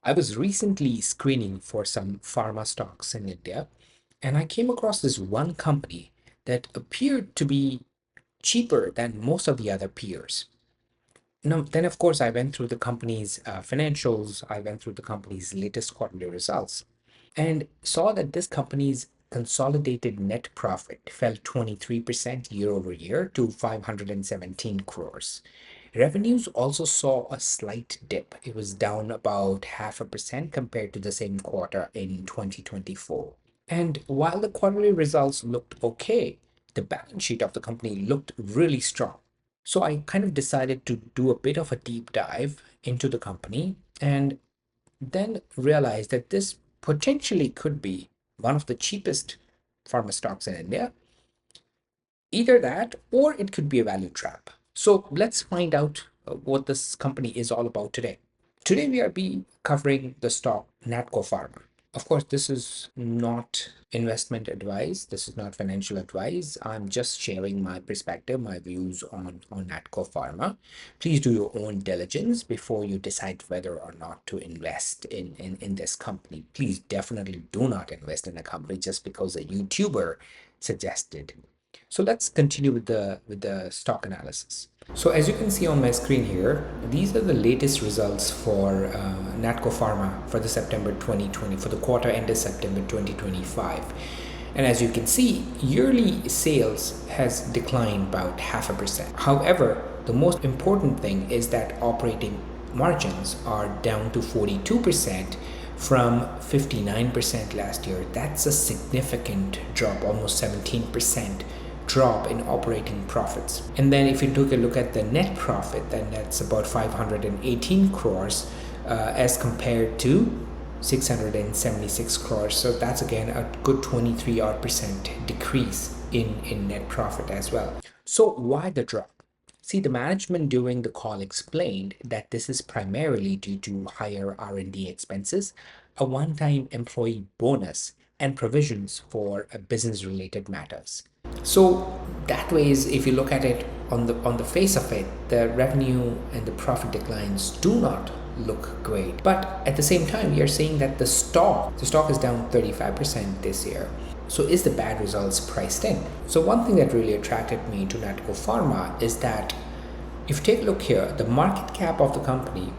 I was recently screening for some pharma stocks in India, and I came across this one company that appeared to be cheaper than most of the other peers. Now, then, of course, I went through the company's financials, I went through the company's latest quarterly results, and saw that this company's consolidated net profit fell 23% year over year to 517 crores. Revenues also saw a slight dip. It was down about 0.5% compared to the same quarter in 2024. And while the quarterly results looked okay, the balance sheet of the company looked really strong. So I kind of decided to do a bit of a deep dive into the company and then realized that this potentially could be one of the cheapest pharma stocks in India. Either that or it could be a value trap. So let's find out what this company is all about today. Today we are be covering the stock Natco Pharma. Of course, this is not investment advice. This is not financial advice. I'm just sharing my perspective, my views on Natco Pharma. Please do your own diligence before you decide whether or not to invest in this company. Please definitely do not invest in a company just because a YouTuber suggested. So let's continue with the stock analysis. So as you can see on my screen here, these are the latest results for Natco Pharma for the September 2020, for the quarter ended September 2025. And as you can see, yearly sales has declined about 0.5%. However, the most important thing is that operating margins are down to 42% from 59% last year. That's a significant drop, almost 17% drop in operating profits. And then if you took a look at the net profit, then that's about 518 crores as compared to 676 crores. So that's again a good 23 odd percent decrease in net profit as well. So why the drop? See, the management during the call explained that this is primarily due to higher R&D expenses, a one-time employee bonus, and provisions for business-related matters. So that way is, if you look at it on the face of it, the revenue and the profit declines do not look great. But at the same time, we are seeing that the stock is down 35% this year. So is the bad results priced in? So one thing that really attracted me to Natco Pharma is that if you take a look here, the market cap of the company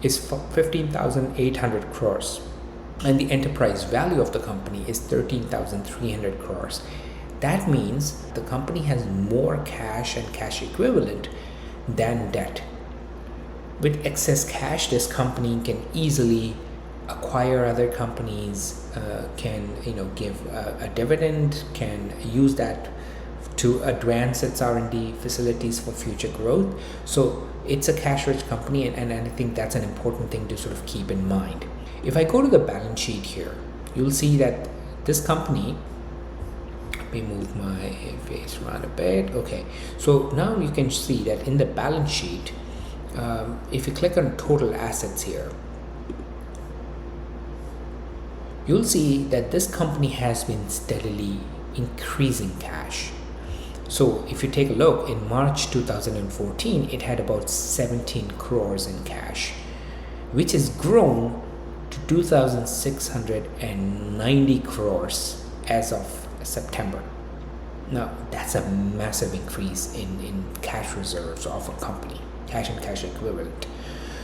is 15,800 crores and the enterprise value of the company is 13,300 crores. That means the company has more cash and cash equivalent than debt. With excess cash, this company can easily acquire other companies, can give a dividend, can use that to advance its R&D facilities for future growth. So it's a cash-rich company, and I think that's an important thing to sort of keep in mind. If I go to the balance sheet here, you'll see that this company, let me move my face around a bit. Okay, so now you can see that in the balance sheet, if you click on total assets here, you'll see that this company has been steadily increasing cash. So if you take a look, in March 2014, it had about 17 crores in cash, which has grown to 2,690 crores as of September. Now, that's a massive increase in cash reserves of a company, cash and cash equivalent.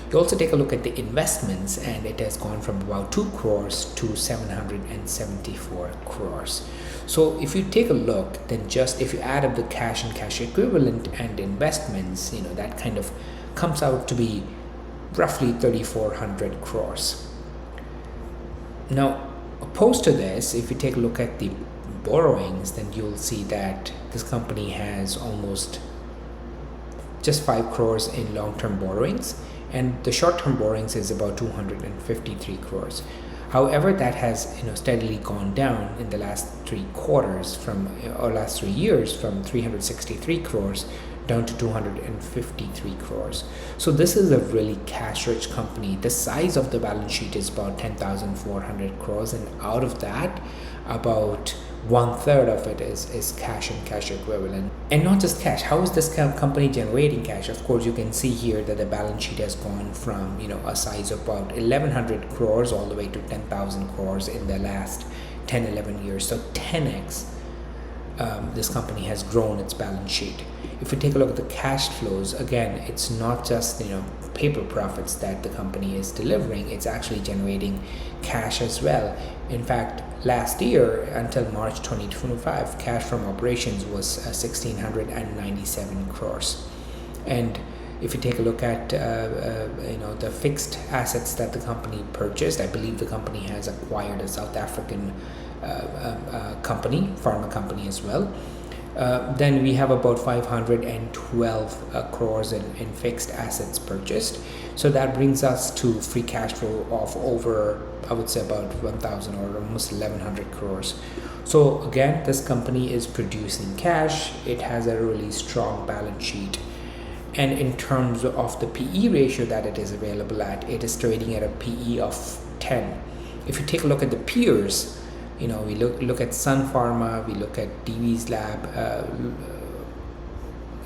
You also take a look at the investments, and it has gone from about 2 crores to 774 crores. So if you take a look, then just if you add up the cash and cash equivalent and investments, that kind of comes out to be roughly 3,400 crores. Now, opposed to this, if you take a look at the borrowings, then you'll see that this company has almost just 5 crores in long-term borrowings, and the short-term borrowings is about 253 crores. However, that has steadily gone down in the last 3 quarters last 3 years, from 363 crores down to 253 crores. So this is a really cash-rich company. The size of the balance sheet is about 10,400 crores, and out of that, about One third of it is cash and cash equivalent. And not just cash. How is this company generating cash? Of course, you can see here that the balance sheet has gone from a size of about 1100 crores all the way to 10,000 crores in the last 10-11 years. So 10x this company has grown its balance sheet. If you take a look at the cash flows, again, it's not just paper profits that the company is delivering, it's actually generating cash as well. In fact, last year until March 2025, cash from operations was 1697 crores. And if you take a look at the fixed assets that the company purchased, I believe the company has acquired a South African company, Pharma Company as well. Then we have about 512 crores in fixed assets purchased. So that brings us to free cash flow of over, I would say, about 1,000 or almost 1,100 crores. So again, this company is producing cash. It has a really strong balance sheet. And in terms of the PE ratio that it is available at, it is trading at a PE of 10. If you take a look at the peers, we look at Sun Pharma, we look at DV's Lab,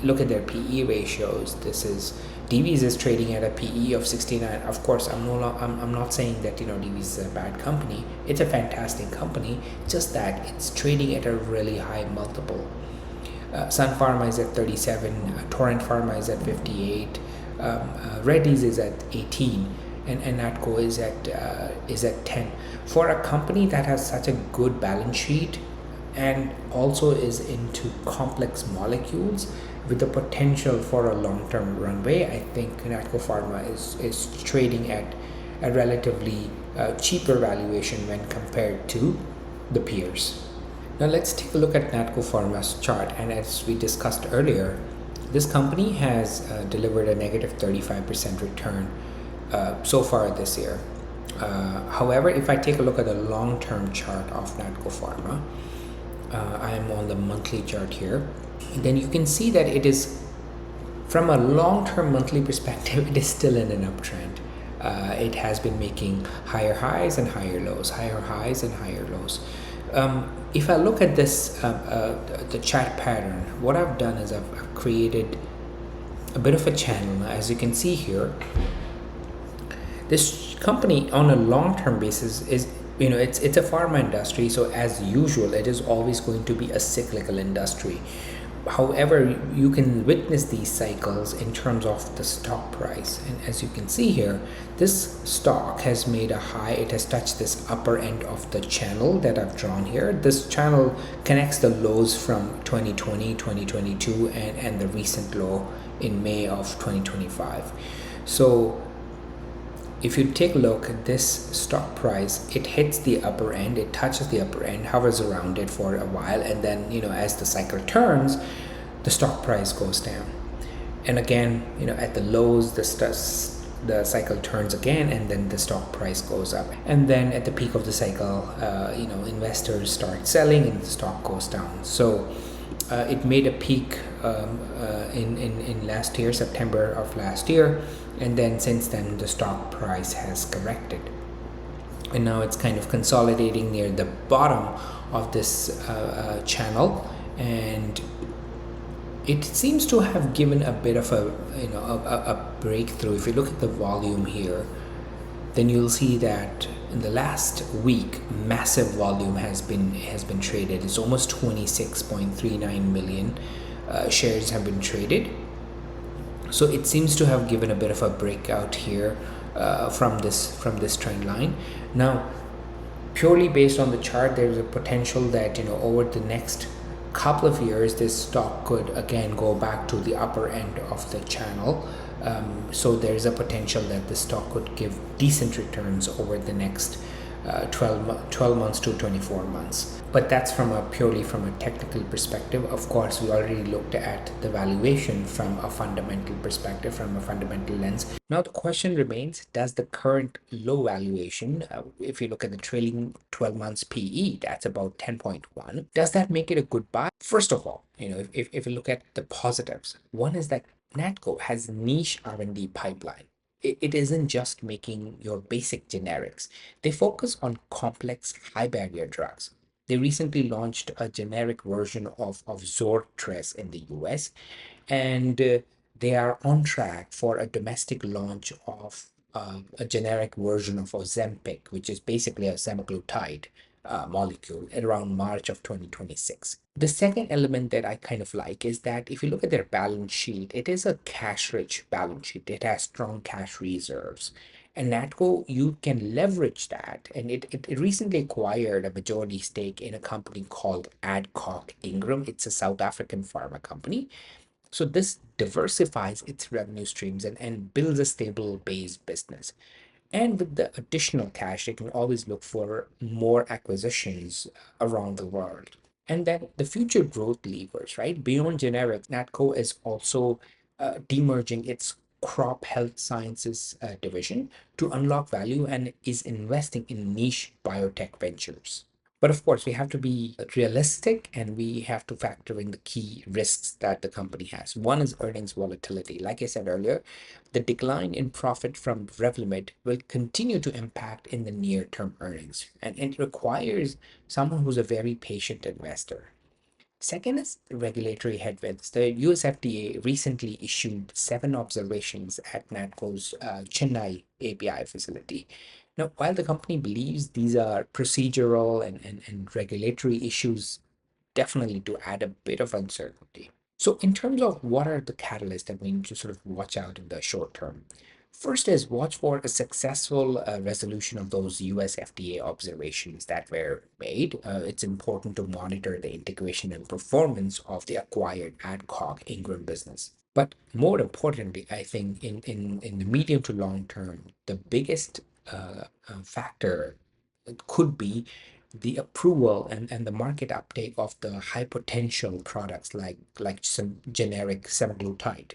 look at their PE ratios. This is DV's is trading at a PE of 69. Of course, I'm not saying that DV's is a bad company. It's a fantastic company, just that it's trading at a really high multiple. Sun Pharma is at 37, Torrent Pharma is at 58, Reddy's is at 18, and Natco is at 10. For a company that has such a good balance sheet and also is into complex molecules with the potential for a long-term runway, I think Natco Pharma is trading at a relatively cheaper valuation when compared to the peers. Now let's take a look at Natco Pharma's chart, and as we discussed earlier, this company has delivered a negative 35% return so far this year. However, if I take a look at the long-term chart of Natco Pharma, I am on the monthly chart here, then you can see that it is, from a long-term monthly perspective, it is still in an uptrend. It has been making higher highs and higher lows, higher highs and higher lows. If I look at this, the chart pattern, what I've done is I've created a bit of a channel. As you can see here, this company on a long-term basis is, it's a pharma industry, so as usual, it is always going to be a cyclical industry. However, you can witness these cycles in terms of the stock price. And as you can see here, this stock has made a high. It has touched this upper end of the channel that I've drawn here. This channel connects the lows from 2020, 2022, and the recent low in May of 2025. So if you take a look at this stock price, it hits the upper end, it touches the upper end, hovers around it for a while, and then as the cycle turns, the stock price goes down. And again, at the lows, the cycle turns again, and then the stock price goes up. And then at the peak of the cycle, investors start selling and the stock goes down. So it made a peak in last year, September of last year, and then since then the stock price has corrected, and now it's kind of consolidating near the bottom of this channel, and it seems to have given a bit of a breakthrough. If you look at the volume here, then you'll see that in the last week, massive volume has been traded. It's almost 26.39 million shares have been traded. So it seems to have given a bit of a breakout here from this trend line. Now, purely based on the chart, there is a potential that over the next couple of years, this stock could again go back to the upper end of the channel. So there is a potential that the stock could give decent returns over the next 12 months to 24 months. But that's purely from a technical perspective. Of course, we already looked at the valuation from a fundamental perspective, from a fundamental lens. Now the question remains, does the current low valuation, if you look at the trailing 12 months PE, that's about 10.1, does that make it a good buy? First of all, if you look at the positives, one is that Natco has niche R&D pipeline. It isn't just making your basic generics. They focus on complex, high barrier drugs. They recently launched a generic version of Zortress in the US, and they are on track for a domestic launch of a generic version of Ozempic, which is basically a semaglutide molecule, around March of 2026. The second element that I kind of like is that if you look at their balance sheet, it is a cash-rich balance sheet. It has strong cash reserves. And Natco, you can leverage that. And it recently acquired a majority stake in a company called Adcock Ingram. It's a South African pharma company. So this diversifies its revenue streams and builds a stable base business. And with the additional cash, they can always look for more acquisitions around the world. And then the future growth levers, right? Beyond generics, Natco is also demerging its crop health sciences division to unlock value and is investing in niche biotech ventures. But of course, we have to be realistic and we have to factor in the key risks that the company has. One is earnings volatility. Like I said earlier, the decline in profit from Revlimid will continue to impact in the near term earnings, and it requires someone who's a very patient investor. Second is regulatory headwinds. The US FDA recently issued seven observations at NATCO's Chennai API facility. Now, while the company believes these are procedural and regulatory issues, definitely to add a bit of uncertainty. So, in terms of what are the catalysts that we need to sort of watch out in the short term, first is watch for a successful resolution of those US FDA observations that were made. It's important to monitor the integration and performance of the acquired Adcock Ingram business. But more importantly, I think in the medium to long term, the biggest factor could be the approval and the market uptake of the high potential products like some generic semaglutide.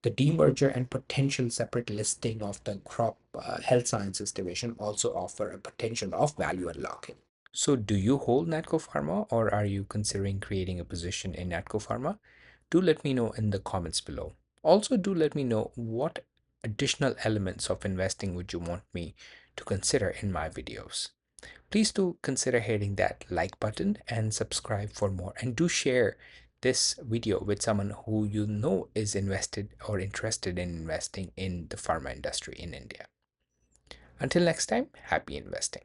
The demerger and potential separate listing of the crop health sciences division also offer a potential of value unlocking. So, do you hold Natco Pharma or are you considering creating a position in Natco Pharma? Do let me know in the comments below. Also, do let me know what additional elements of investing would you want me to consider in my videos. Please do consider hitting that like button and subscribe for more. And do share this video with someone who you know is invested or interested in investing in the pharma industry in India. Until next time, happy investing.